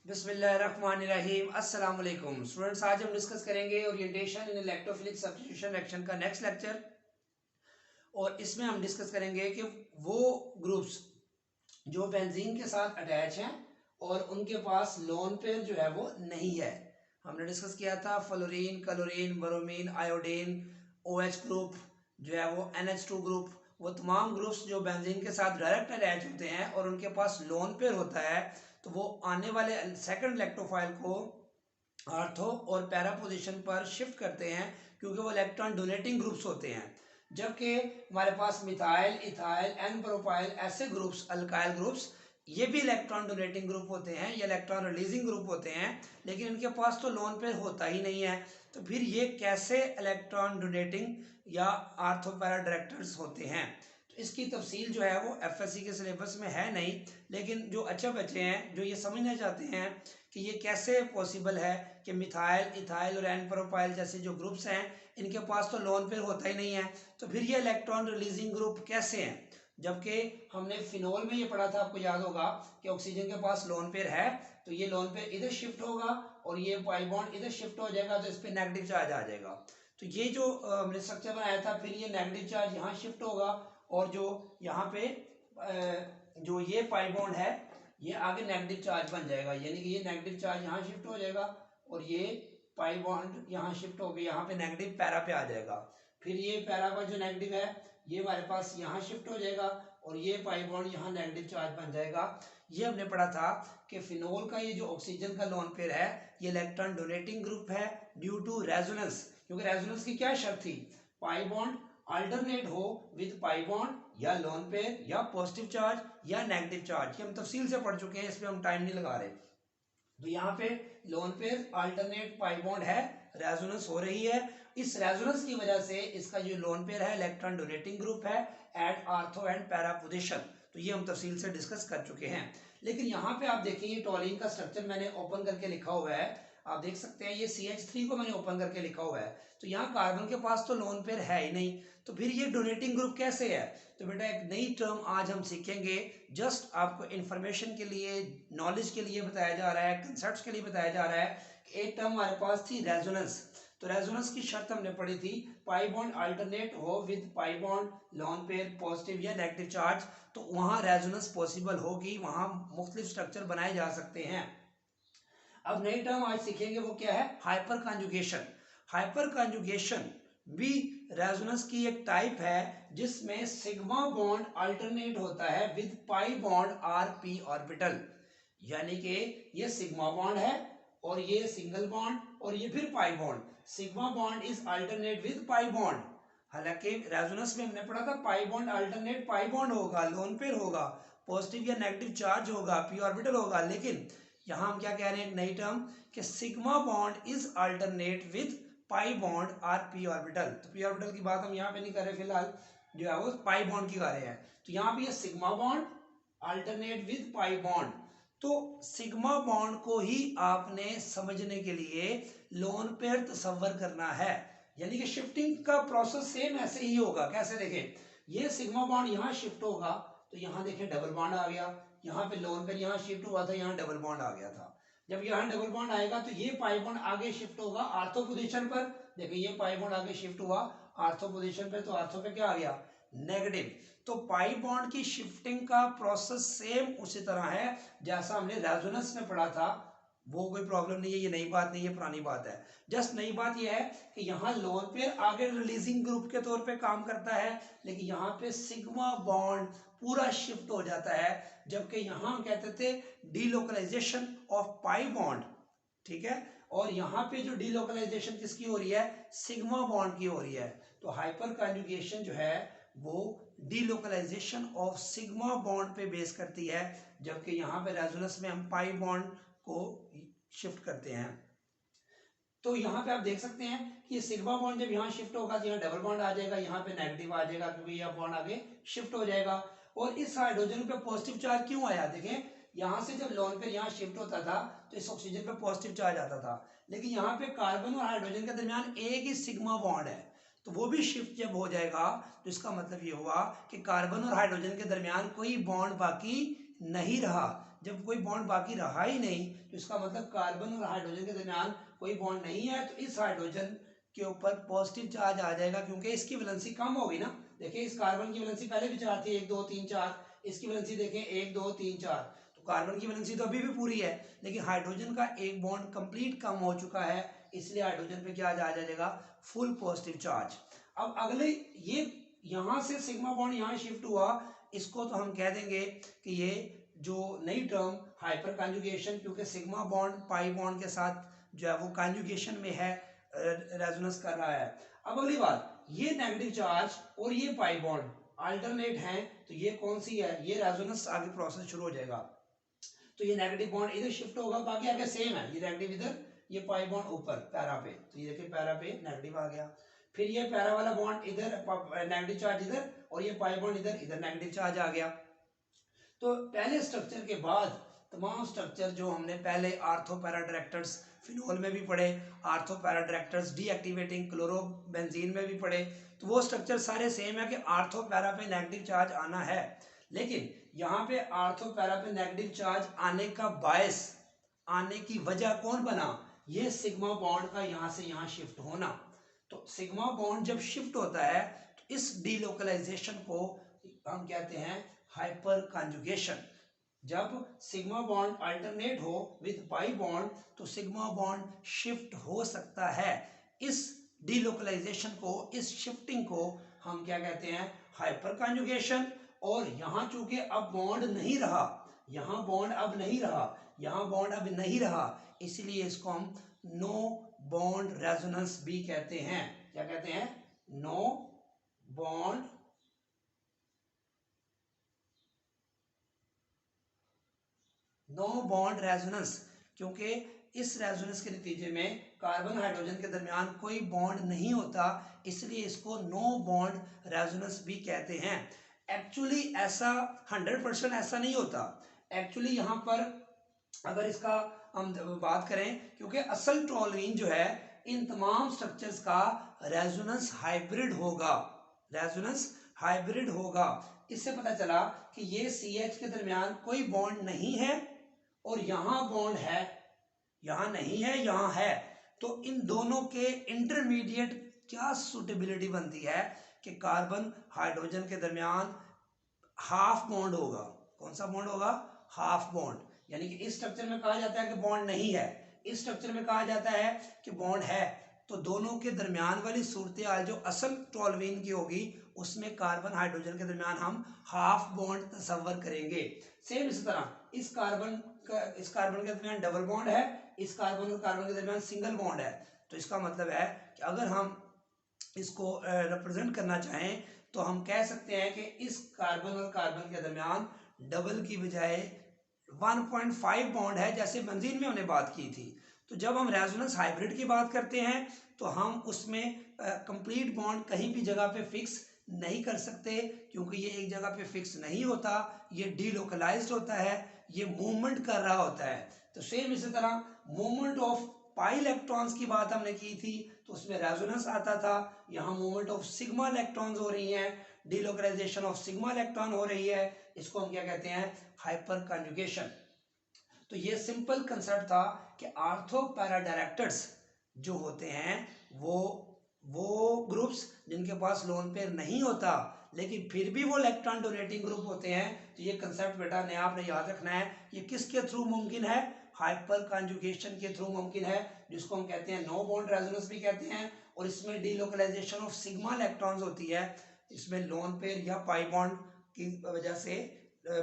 बिस्मिल्लाहिर्रहमानिर्रहीम। अस्सलाम वालेकुम स्टूडेंट्स, आज हम डिस्कस करेंगे ओरिएंटेशन इन इलेक्ट्रोफिलिक सब्स्टिट्यूशन रिएक्शन का नेक्स्ट लेक्चर। और इसमें हम डिस्कस करेंगे कि वो ग्रुप्स जो बेंजीन के साथ अटैच हैं और उनके पास लोन पेयर जो है वो नहीं है। हमने डिस्कस किया था fluorine, chlorine, bromine, iodine, OH group जो है वो NH2 ग्रुप, वो तमाम ग्रुप्स जो बेंजीन के साथ डायरेक्ट अटैच होते हैं और उनके पास लोन पेयर होता है, तो वो आने वाले सेकंड इलेक्ट्रोफाइल को आर्थो और पैरा पोजीशन पर शिफ्ट करते हैं, क्योंकि वो इलेक्ट्रॉन डोनेटिंग ग्रुप्स होते हैं। जबकि हमारे पास मिथाइल, इथाइल, एन प्रोपाइल ऐसे ग्रुप्स, अल्काइल ग्रुप्स, ये भी इलेक्ट्रॉन डोनेटिंग ग्रुप होते हैं, ये इलेक्ट्रॉन रिलीजिंग ग्रुप होते हैं, लेकिन इनके पास तो लोन पेयर होता ही नहीं है। तो फिर ये कैसे इलेक्ट्रॉन डोनेटिंग या आर्थो पैरा डायरेक्टर्स होते हैं? तो इसकी तफसील जो है वो FSC के सिलेबस में है नहीं, लेकिन जो अच्छे बच्चे हैं जो ये समझना चाहते हैं कि ये कैसे पॉसिबल है कि मिथाइल, इथाइल और एन प्रोपाइल जैसे जो ग्रुप्स हैं इनके पास तो लोन पेयर होता ही नहीं है, तो फिर ये इलेक्ट्रॉन रिलीजिंग ग्रुप कैसे हैं? जबकि हमने फिनोल में ये पढ़ा था, आपको याद होगा कि ऑक्सीजन के पास लोन पेयर है, तो ये लोन पेयर इधर शिफ्ट होगा और ये पाई बॉन्ड इधर शिफ्ट हो जाएगा, तो इस पर नेगेटिव चार्ज आ जाएगा। तो ये जो हमने स्ट्रक्चर बनाया था, फिर ये नेगेटिव चार्ज यहाँ शिफ्ट होगा और जो यहाँ पे जो ये पाई बॉन्ड है ये आगे नेगेटिव चार्ज बन जाएगा, यानी कि ये नेगेटिव चार्ज यहाँ शिफ्ट हो जाएगा और ये पाई बॉन्ड यहाँ शिफ्ट होकर यहाँ पे नेगेटिव पैरा पे आ जाएगा। फिर ये पैरा का जो नेगेटिव है ये हमारे पास यहाँ शिफ्ट हो जाएगा और ये पाई बॉन्ड यहाँ नेगेटिव चार्ज बन जाएगा। ये हमने पढ़ा था कि फिनोल का ये जो ऑक्सीजन का लोन पेयर है ये इलेक्ट्रॉन डोनेटिंग ग्रुप है ड्यू टू रेजोनेंस, क्योंकि रेजोनेंस की क्या शर्त थी? पाई बॉन्ड अल्टरनेट हो विद पाई बॉन्ड या लोन पेयर या पॉजिटिव चार्ज या नेगेटिव चार्ज। ये हम तफसील से पढ़ चुके हैं, इसमें हम टाइम नहीं लगा रहे। तो यहाँ पे lone pair alternate pi bond है, रेजोनेंस हो रही है, इस रेजोनेंस की वजह से इसका जो लोन पेयर है इलेक्ट्रॉन डोनेटिंग ग्रुप है at ortho and para position. तो ये हम तफसील से डिस्कस कर चुके हैं। लेकिन यहाँ पे आप देखिए टॉलिन का स्ट्रक्चर मैंने ओपन करके लिखा हुआ है, आप देख सकते हैं ये CH3 को मैंने ओपन करके लिखा हुआ है, तो यहाँ कार्बन के पास तो लोन पेयर है ही नहीं, तो फिर ये डोनेटिंग ग्रुप कैसे है? तो बेटा एक नई टर्म आज हम सीखेंगे, जस्ट आपको इंफॉर्मेशन के लिए, नॉलेज के लिए बताया जा रहा है, कंसेप्ट के लिए बताया जा रहा है कि एक टर्म हमारे पास थी रेजोनेंस। तो रेजोनेंस की शर्त हमने पढ़ी थी पाई बॉन्ड अल्टरनेट हो with pi bond lone pair positive या नेगेटिव चार्ज, तो वहां रेजोनेंस पॉसिबल होगी, वहां मुख्तलिफ स्ट्रक्चर बनाए जा सकते हैं। अब नई टर्म आज सीखेंगे वो क्या है? Hyper conjugation. हाइपर कॉन्जुगेशन भी रेजोनेंस की एक टाइप है जिसमें सिग्मा बॉन्ड अल्टरनेट होता है with pi bond RP orbital, यानी कि ये सिग्मा बॉन्ड है और ये सिंगल बॉन्ड और ये फिर pi bond. Sigma bond is alternate with pi bond, हालांकि रेजोनेंस में हमने पढ़ा था pi bond alternate pi bond होगा, लोन पेयर होगा, पॉजिटिव या नेगेटिव चार्ज होगा, p ऑर्बिटल होगा, लेकिन यहां हम क्या कह रहे हैं, एक नई टर्म कि sigma bond is alternate with pi bond RP orbital. तो p ऑर्बिटल की बात हम यहाँ पे नहीं कर रहे, फिलहाल जो है वो पाई बॉन्ड की कर रहे हैं। तो यहाँ पे ये sigma bond alternate with pi bond, तो सिग्मा बॉन्ड को ही आपने समझने के लिए लोन पेयर तस्वर करना है, यानी कि शिफ्टिंग का प्रोसेस सेम ऐसे ही होगा। कैसे देखें, ये सिग्मा बॉन्ड यहाँ शिफ्ट होगा तो यहाँ देखें डबल बॉन्ड आ गया, यहाँ पे लोन पेयर यहाँ शिफ्ट हुआ था, यहाँ डबल बॉन्ड आ गया था। जब यहाँ डबल बॉन्ड आएगा तो ये पाई बॉन्ड आगे शिफ्ट होगा आर्थो पोजीशन पर, देखिए ये पाई बॉन्ड आगे शिफ्ट हुआ आर्थो पोजीशन पे, तो आर्थो पे क्या आ गया? नेगेटिव। तो पाई बॉन्ड की शिफ्टिंग का प्रोसेस सेम उसी तरह है जैसा हमने रेजोनेंस में पढ़ा था, वो कोई प्रॉब्लम नहीं है, ये नई बात नहीं है, पुरानी बात है। जस्ट नई बात ये है कि यहाँ लोन पेयर आगे रिलीजिंग ग्रुप के तौर पे काम करता है, लेकिन यहाँ पे सिग्मा बॉन्ड पूरा शिफ्ट हो जाता है, जबकि यहाँ हम कहते थे डीलोकलाइजेशन ऑफ पाई बॉन्ड, ठीक है, और यहाँ पे जो डीलोकलाइजेशन किसकी हो रही है? सिग्मा बॉन्ड की हो रही है। तो हाइपर कॉन्जुगेशन जो है वो डीलोकलाइजेशन ऑफ सिग्मा बॉन्ड पे बेस करती है, जबकि यहाँ पे रेजोनेंस में हम पाई बॉन्ड को शिफ्ट करते हैं। तो यहाँ पे आप देख सकते हैं कि सिग्मा बॉन्ड जब यहाँ शिफ्ट होगा तो यहाँ डबल बॉन्ड आ जाएगा, यहाँ पे नेगेटिव आ जाएगा क्योंकि यह बॉन्ड आगे शिफ्ट हो जाएगा। और इस हाइड्रोजन पे पॉजिटिव चार्ज क्यों आया? देखें यहाँ से जब लोन पेयर यहाँ शिफ्ट होता था तो इस ऑक्सीजन पे पॉजिटिव चार्ज आता था, लेकिन यहाँ पे कार्बन और हाइड्रोजन के दरमियान एक ही सिग्मा बॉन्ड है, तो वो भी शिफ्ट जब हो जाएगा तो इसका मतलब ये हुआ कि कार्बन और हाइड्रोजन के दरमियान कोई बॉन्ड बाकी नहीं रहा, जब कोई बॉन्ड बाकी रहा ही नहीं तो इसका मतलब कार्बन और हाइड्रोजन के दरमियान कोई बॉन्ड नहीं है, तो इस हाइड्रोजन के ऊपर पॉजिटिव चार्ज आ जाएगा क्योंकि इसकी वैलेंसी कम होगी ना। देखिए इस कार्बन की वैलेंसी पहले भी 4 थी, 1 2 3 4, इसकी वैलेंसी देखें 1 2 3 4, तो कार्बन की वैलेंसी तो अभी भी पूरी है, लेकिन हाइड्रोजन का एक बॉन्ड कंप्लीट कम हो चुका है, इसलिए हाइड्रोजन पे क्या आ जाएगा, फुल पॉजिटिव चार्ज। अब अगले ये यहां से सिग्मा बॉन्ड यहाँ शिफ्ट हुआ, इसको तो हम कह देंगे कि ये जो नई टर्म हाइपर कॉन्जुगेशन, क्योंकि सिग्मा बॉन्ड पाई बॉन्ड के साथ जो है वो कॉन्जुगेशन में है, रेजोनेंस कर रहा है। अब अगली बात, ये नेगेटिव चार्ज और ये पाई बॉन्ड अल्टरनेट हैं, तो ये कौन सी है, ये रेजोनेंस आगे प्रोसेस शुरू हो जाएगा, तो ये नेगेटिव बॉन्ड इधर शिफ्ट होगा, बाकी आगे सेम है, ये नेगेटिव इधर, ये पाई बॉन्ड ऊपर पैरा पे, तो ये देखिए पैरा पे नेगेटिव आ गया, फिर ये पैरा वाला बॉन्ड इधर नेगेटिव चार्ज इधर, और ये पाई बॉन्ड इधर, इधर नेगेटिव चार्ज आ गया। तो पहले स्ट्रक्चर के बाद तमाम स्ट्रक्चर जो हमने पहले आर्थो पैरा डायरेक्टर्स फिनोल में भी पढ़े, ortho para directors deactivating chlorobenzene में भी पढ़े, तो वो स्ट्रक्चर सारे सेम है कि आर्थो पैरा पे नेगेटिव चार्ज आना है, लेकिन यहाँ पे आर्थो पैरा पे नेगेटिव चार्ज आने का बायस, आने की वजह कौन बना, ये सिग्मा बॉन्ड का यहाँ से यहाँ शिफ्ट होना। तो सिग्मा बॉन्ड जब शिफ्ट होता है तो इस डीलोकलाइजेशन को हम कहते हैं हाइपर कॉन्जुगेशन। जब सिग्मा बॉन्ड अल्टरनेट हो विद पाई बॉन्ड तो सिग्मा बॉन्ड शिफ्ट हो सकता है। इस डीलोकलाइजेशन को, इस शिफ्टिंग को हम क्या कहते हैं, हाइपर कॉन्जुगेशन। और यहां चूंकि अब बॉन्ड नहीं रहा, यहां बॉन्ड अब नहीं रहा, यहां बॉन्ड अब नहीं रहा, इसलिए इसको हम नो बॉन्ड रेजोनेंस भी कहते हैं। क्या कहते हैं, नो बॉन्ड रेजोनेंस, क्योंकि इस रेजोनेंस के नतीजे में कार्बन हाइड्रोजन के दरमियान कोई बॉन्ड नहीं होता, इसलिए इसको नो बॉन्ड रेजोनेंस भी कहते हैं। एक्चुअली ऐसा 100% ऐसा नहीं होता। एक्चुअली यहाँ पर अगर इसका हम बात करें, क्योंकि असल टोल्यूइन जो है इन तमाम स्ट्रक्चर्स का रेजोनेंस हाइब्रिड होगा, रेजोनेंस हाइब्रिड होगा। इससे पता चला कि ये CH के दरमियान कोई बॉन्ड नहीं है और यहां बॉन्ड है, यहां नहीं है, यहां है, तो इन दोनों के इंटरमीडिएट क्या सुटेबिलिटी बनती है कि कार्बन हाइड्रोजन के दरमियान हाफ बॉन्ड होगा। कौन सा बॉन्ड होगा, हाफ बॉन्ड, यानी कि इस स्ट्रक्चर में कहा जाता है कि बॉन्ड नहीं है, इस स्ट्रक्चर में कहा जाता है कि बॉन्ड है, तो दोनों के दरमियान वाली सूरत हाल जो असल टोल्यूइन की होगी उसमें कार्बन हाइड्रोजन के दरमियान हम हाफ बॉन्ड तस्वर करेंगे। सेम इसी तरह इस कार्बन के दरमियान डबल बॉन्ड है, इस कार्बन और कार्बन के दरमियान सिंगल बॉन्ड है, तो इसका मतलब है कि अगर हम इसको रिप्रेजेंट करना चाहें तो हम कह सकते हैं कि इस कार्बन और कार्बन के दरमियान डबल की बजाय 1.5 बॉन्ड है, जैसे बेंजीन में हमने बात की थी। तो जब हम रेजोनेंस हाइब्रिड की बात करते हैं तो हम उसमें कंप्लीट बॉन्ड कहीं भी जगह पे फिक्स नहीं कर सकते, क्योंकि ये एक जगह पे फिक्स नहीं होता, ये डीलोकलाइज्ड होता है, ये मूवमेंट कर रहा होता है। तो सेम इसी तरह मूवमेंट ऑफ पाई इलेक्ट्रॉन्स की बात हमने की थी, तो उसमें रेजोनेंस आता था, यहाँ मूवमेंट ऑफ सिग्मा इलेक्ट्रॉन्स हो रही हैं, डीलोकलाइजेशन ऑफ सिग्मा इलेक्ट्रॉन हो रही है, इसको हम क्या कहते हैं, हाइपर कॉन्जुगेशन। तो ये सिंपल कंसेप्ट था कि आर्थो पैरा डायरेक्टर्स जो होते हैं वो ग्रुप्स जिनके पास लोन पेयर नहीं होता लेकिन फिर भी वो इलेक्ट्रॉन डोनेटिंग ग्रुप होते हैं। तो ये कंसेप्ट बेटा ने आपने याद रखना है, ये किसके थ्रू मुमकिन है, हाइपर कॉन्जुगेशन के थ्रू मुमकिन है, जिसको हम कहते हैं नो बॉन्ड रेजोनेंस भी कहते हैं। और इसमें डीलोकलाइजेशन ऑफ सिग्मा इलेक्ट्रॉन्स होती है, इसमें लोन पेयर या पाई बॉन्ड की वजह से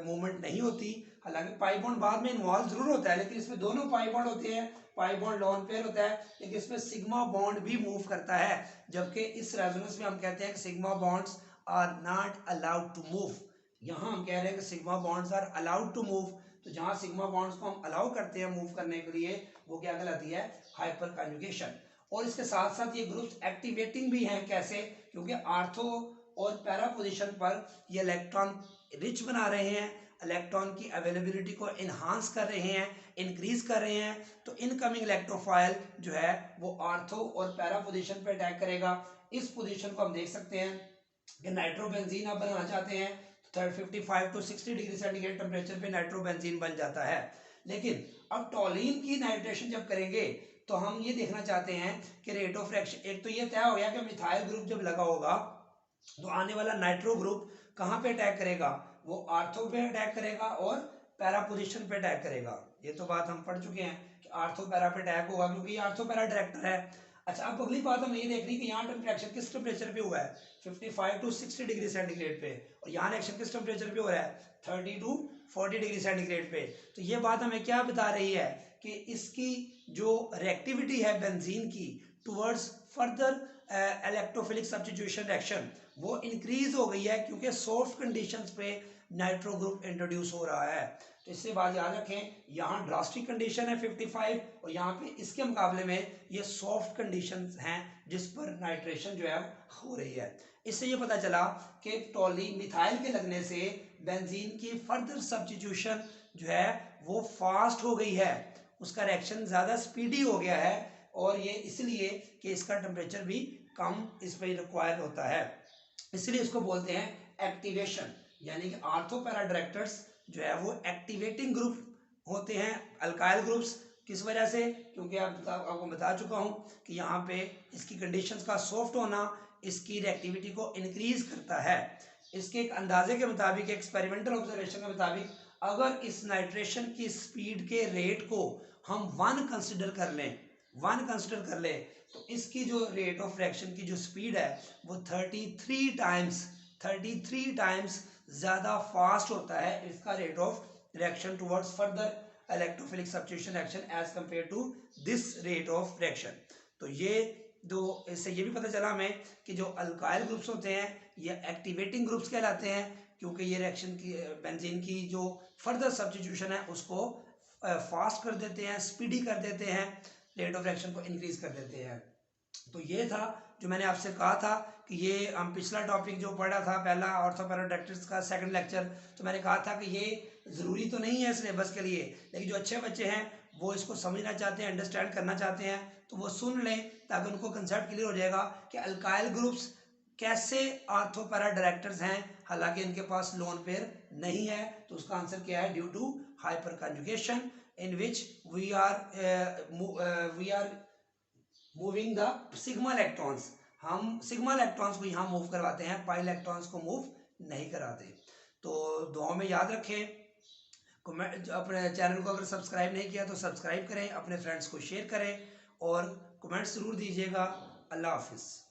मूवमेंट नहीं होती। हालांकि पाई बॉन्ड बाद में इन्वॉल्व जरूर होता है, लेकिन इसमें दोनों पाई बॉन्ड होते हैं, पाई बॉन्ड लोन पेयर होता है, लेकिन इसमें सिग्मा बॉन्ड भी मूव करता है, जबकि इस रेजोनेंस में हम कहते हैं कि sigma bonds are not allowed to move. यहाँ हम कह रहे हैं कि sigma bonds are allowed to move, तो जहाँ सिग्मा बॉन्ड्स को हम अलाउ करते हैं मूव करने के लिए, वो क्या कहलाती है, हाइपर कॉन्जुगेशन। और इसके साथ साथ ये ग्रुप्स एक्टिवेटिंग भी हैं, कैसे, क्योंकि आर्थो और पैरा पोजीशन पर ये इलेक्ट्रॉन रिच बना रहे हैं, इलेक्ट्रॉन की अवेलेबिलिटी को इन्हांस कर रहे हैं, इंक्रीज कर रहे हैं, तो इनकमिंग इलेक्ट्रोफाइल जो है वो आर्थो और पैरा पोजीशन पर अटैक करेगा। इस पोजीशन को हम देख सकते हैं कि नाइट्रोबेंजीन आप बनाना चाहते हैं तो 55 to 60 डिग्री सेंटीग्रेड टेम्परेचर पे नाइट्रोबेंजीन बन जाता है। लेकिन अब टॉलीन की नाइट्रेशन जब करेंगे तो हम ये देखना चाहते हैं कि रेट ऑफ रिएक्शन, एक तो ये तय हो गया कि मिथाइल ग्रुप जब लगा होगा तो आने वाला नाइट्रो ग्रुप कहाँ पे अटैक करेगा, वो आर्थो पे अटैक करेगा और पैरा पोजीशन पे अटैक करेगा। ये तो बात हम पढ़ चुके हैं कि आर्थो पैरा पे अटैक होगा क्योंकि ये आर्थो पैरा डायरेक्टर है। अच्छा, अब अगली बात हमें ये देखनी कि यहाँ रिएक्शन किस टेम्परेचर पे हुआ है, 55 टू 60 डिग्री सेंटीग्रेड पे, और यहाँ रिएक्शन किस टेम्परेचर पे हो रहा है, 30 टू 40 डिग्री सेंटीग्रेड पे। तो ये बात हमें क्या बता रही है कि इसकी जो रिएक्टिविटी है बेंजीन की towards further electrophilic substitution reaction वो इंक्रीज हो गई है क्योंकि सॉफ्ट कंडीशंस पे नाइट्रो ग्रुप इंट्रोड्यूस हो रहा है। तो इससे बात याद रखें, यहाँ ड्रास्टिक कंडीशन है 55 और यहाँ पे इसके मुकाबले में ये सॉफ्ट कंडीशंस हैं जिस पर नाइट्रेशन जो है हो रही है। इससे ये पता चला कि टॉली मिथाइल के लगने से बेंजीन की फर्दर सब्स्टिट्यूशन जो है वो फास्ट हो गई है, उसका रिएक्शन ज़्यादा स्पीडी हो गया है, और ये इसलिए कि इसका टेम्परेचर भी कम इस पर रिक्वायर होता है, इसलिए इसको बोलते हैं एक्टिवेशन। यानी कि आर्थो पैरा डायरेक्टर्स जो है वो एक्टिवेटिंग ग्रुप होते हैं अल्काइल ग्रुप्स। किस वजह से, क्योंकि आपको बता चुका हूँ कि यहाँ पे इसकी कंडीशंस का सॉफ्ट होना इसकी रिएक्टिविटी को इंक्रीज करता है। इसके एक अंदाजे के मुताबिक, एक्सपेरिमेंटल ऑब्जर्वेशन के मुताबिक, अगर इस नाइट्रेशन की स्पीड के रेट को हम 1 कंसिडर कर लें तो इसकी जो रेट ऑफ रिएक्शन की जो स्पीड है वो 33 टाइम्स ज़्यादा फास्ट होता है इसका rate of reaction towards further electrophilic substitution reaction as compare to this rate of reaction. तो ये दो, इससे ये भी पता चला हमें कि जो अल्काइल ग्रुप्स होते हैं ये एक्टिवेटिंग ग्रुप्स कहलाते हैं क्योंकि ये रिएक्शन की बेंजीन की जो फर्दर सब्स्टिट्यूशन है उसको फास्ट कर देते हैं, स्पीडी कर देते हैं, रेट ऑफ रिएक्शन को इंक्रीज कर देते हैं। तो ये था जो मैंने आपसे कहा था कि ये हम पिछला टॉपिक जो पढ़ा था पहला ऑर्थो पैरा डायरेक्टर्स का सेकंड लेक्चर, तो मैंने कहा था कि ये ज़रूरी तो नहीं है सिलेबस के लिए, लेकिन जो अच्छे बच्चे हैं वो इसको समझना चाहते हैं, अंडरस्टैंड करना चाहते हैं तो वो सुन लें ताकि उनको कंसेप्ट क्लियर हो जाएगा कि अल्काइल ग्रुप्स कैसे आर्थो पैरा डायरेक्टर्स हैं, हालांकि इनके पास लोन पेयर नहीं है। तो उसका आंसर क्या है, due to hyper conjugation in which we are moving the sigma electrons, हम सिग्मा इलेक्ट्रॉन्स को यहाँ मूव करवाते हैं, पाई इलेक्ट्रॉन्स को मूव नहीं कराते। तो दुआ में याद रखें, अपने चैनल को अगर सब्सक्राइब नहीं किया तो सब्सक्राइब करें, अपने फ्रेंड्स को शेयर करें और कमेंट्स ज़रूर दीजिएगा। अल्लाह हाफिज़।